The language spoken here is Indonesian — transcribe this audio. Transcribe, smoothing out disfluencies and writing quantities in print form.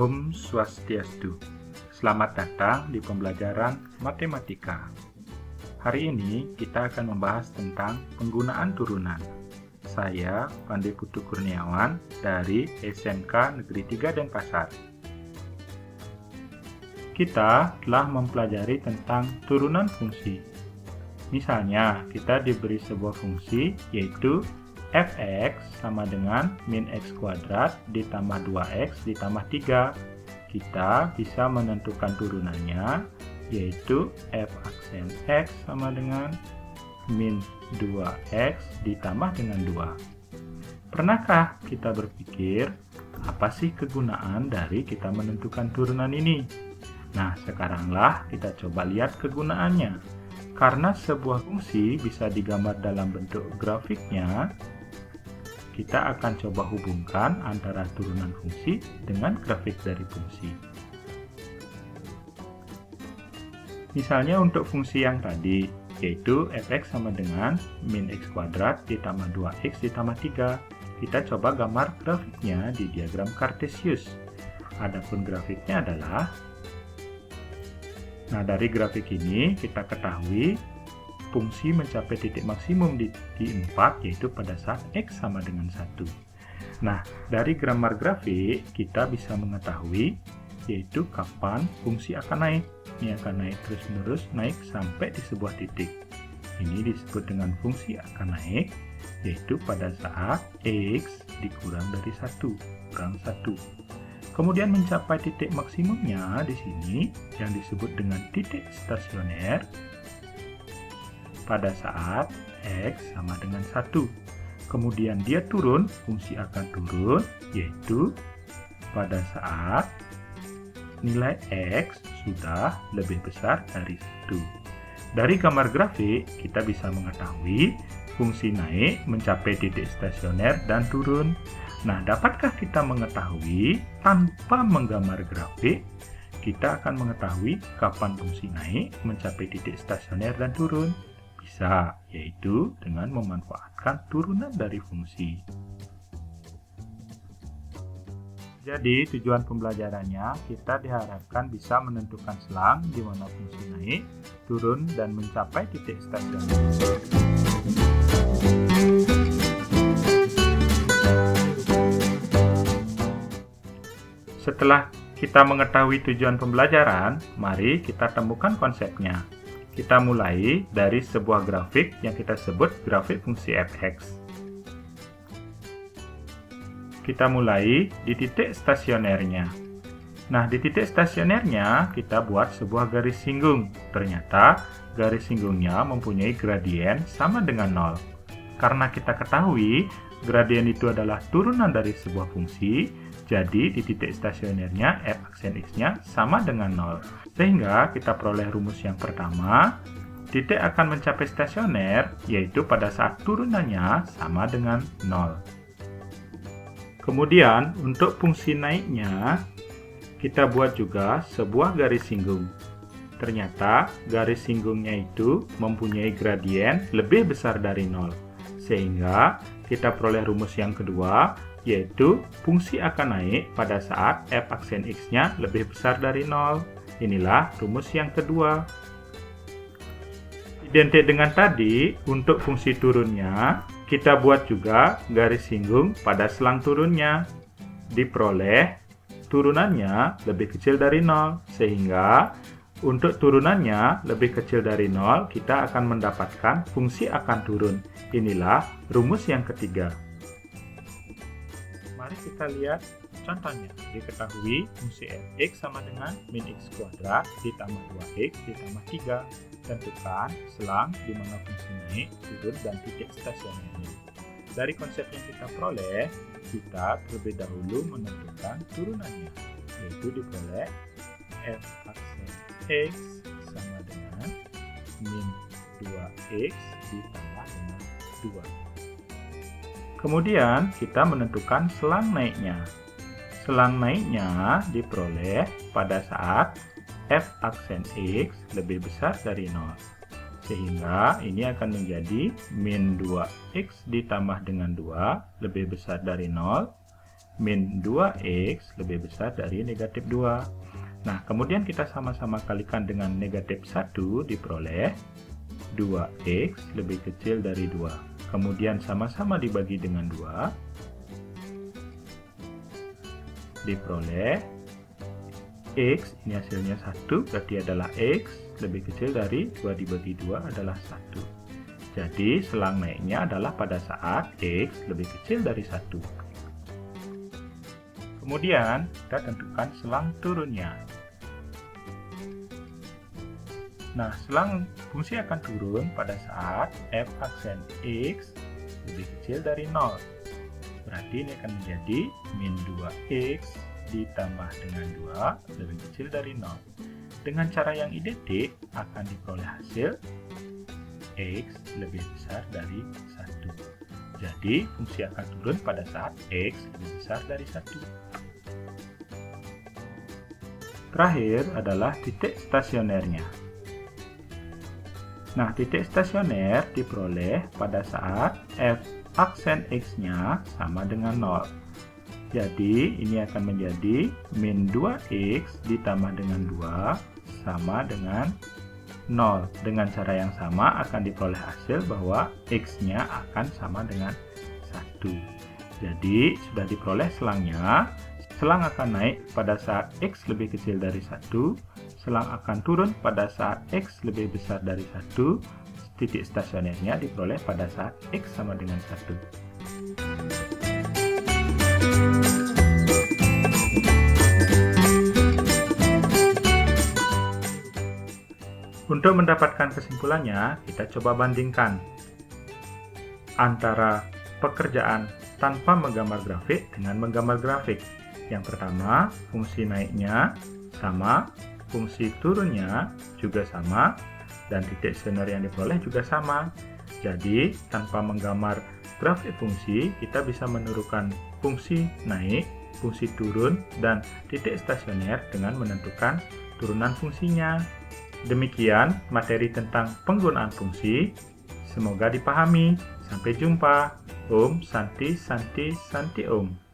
Om Swastiastu. Selamat datang di pembelajaran matematika. Hari ini kita akan membahas tentang penggunaan turunan. Saya Pandey Putu Kurniawan dari SMK Negeri 3 Denpasar. Kita telah mempelajari tentang turunan fungsi. Misalnya, kita diberi sebuah fungsi yaitu f(x) sama dengan min x kuadrat ditambah 2x ditambah 3. Kita bisa menentukan turunannya, yaitu f aksen x sama dengan min 2x ditambah dengan 2. Pernahkah kita berpikir, apa sih kegunaan dari kita menentukan turunan ini? Nah, sekaranglah kita coba lihat kegunaannya. Karena sebuah fungsi bisa digambar dalam bentuk grafiknya, kita akan coba hubungkan antara turunan fungsi dengan grafik dari fungsi. Misalnya untuk fungsi yang tadi, yaitu f(x) sama dengan min x kuadrat ditambah 2x ditambah 3. Kita coba gambar grafiknya di diagram Cartesius. Adapun grafiknya adalah, nah dari grafik ini kita ketahui fungsi mencapai titik maksimum di 4, yaitu pada saat x sama dengan 1. Nah, dari gambar grafik kita bisa mengetahui yaitu kapan fungsi akan naik. Ini akan naik terus-menerus, naik sampai di sebuah titik. Ini disebut dengan fungsi akan naik, yaitu pada saat x dikurang dari 1, kurang 1. Kemudian mencapai titik maksimumnya di sini yang disebut dengan titik stasioner pada saat x sama dengan 1. Kemudian dia turun, fungsi akan turun, yaitu pada saat nilai x sudah lebih besar dari 1. Dari gambar grafik, kita bisa mengetahui fungsi naik mencapai titik stasioner dan turun. Nah, dapatkah kita mengetahui tanpa menggambar grafik, kita akan mengetahui kapan fungsi naik mencapai titik stasioner dan turun? Bisa, yaitu dengan memanfaatkan turunan dari fungsi. Jadi, tujuan pembelajarannya, kita diharapkan bisa menentukan selang di mana fungsi naik, turun, dan mencapai titik stasioner. Setelah kita mengetahui tujuan pembelajaran, mari kita temukan konsepnya. Kita mulai dari sebuah grafik yang kita sebut grafik fungsi f(x). Kita mulai di titik stasionernya. Nah, di titik stasionernya kita buat sebuah garis singgung. Ternyata garis singgungnya mempunyai gradien sama dengan 0. Karena kita ketahui gradien itu adalah turunan dari sebuah fungsi, jadi di titik stasionernya f aksen x-nya sama dengan 0. Sehingga kita peroleh rumus yang pertama, titik akan mencapai stasioner, yaitu pada saat turunannya sama dengan 0. Kemudian untuk fungsi naiknya, kita buat juga sebuah garis singgung. Ternyata garis singgungnya itu mempunyai gradien lebih besar dari 0. Sehingga kita peroleh rumus yang kedua, yaitu fungsi akan naik pada saat f aksen x-nya lebih besar dari 0. Inilah rumus yang kedua. Identik dengan tadi, untuk fungsi turunnya, kita buat juga garis singgung pada selang turunnya. Diperoleh turunannya lebih kecil dari 0, sehingga untuk turunannya lebih kecil dari 0, kita akan mendapatkan fungsi akan turun. Inilah rumus yang ketiga. Mari kita lihat contohnya. Diketahui fungsi f(x) sama dengan min x kuadrat ditambah 2x ditambah 3. Tentukan selang di mana fungsi naik, turun, dan titik stasionernya. Dari konsep yang kita peroleh, kita terlebih dahulu menentukan turunannya, yaitu diperoleh f aksen x sama dengan min 2x ditambah dengan 2. Kemudian kita menentukan selang naiknya. Selang naiknya diperoleh pada saat f aksen x lebih besar dari 0. Sehingga ini akan menjadi min 2x ditambah dengan 2 lebih besar dari 0 min 2x lebih besar dari negatif 2. Nah, kemudian kita sama-sama kalikan dengan negatif 1 diperoleh 2x lebih kecil dari 2. Kemudian sama-sama dibagi dengan 2 diperoleh x, ini hasilnya 1, berarti adalah x lebih kecil dari 2 dibagi 2 adalah 1. Jadi selang naiknya adalah pada saat x lebih kecil dari 1. Kemudian kita tentukan selang turunnya. Nah, selang fungsi akan turun pada saat f aksen x lebih kecil dari 0. Berarti ini akan menjadi min 2x ditambah dengan 2 lebih kecil dari 0. Dengan cara yang identik akan diperoleh hasil x lebih besar dari 1. Jadi fungsi akan turun pada saat x lebih besar dari 1. Terakhir adalah titik stasionernya. Nah, titik stasioner diperoleh pada saat f aksen x-nya sama dengan 0. Jadi, ini akan menjadi min 2x ditambah dengan 2 sama dengan 0. Dengan cara yang sama akan diperoleh hasil bahwa x-nya akan sama dengan 1. Jadi, sudah diperoleh selangnya. Selang akan naik pada saat x lebih kecil dari 1. Selang akan turun pada saat x lebih besar dari 1. Titik stasionernya diperoleh pada saat x sama dengan 1. Untuk mendapatkan kesimpulannya, kita coba bandingkan antara pekerjaan tanpa menggambar grafik dengan menggambar grafik. Yang pertama, fungsi naiknya sama, fungsi turunnya juga sama, dan titik stasioner yang diperoleh juga sama. Jadi, tanpa menggambar grafik fungsi, kita bisa menentukan fungsi naik, fungsi turun, dan titik stasioner dengan menentukan turunan fungsinya. Demikian materi tentang penggunaan fungsi. Semoga dipahami. Sampai jumpa. Om Santi Santi Santi Om.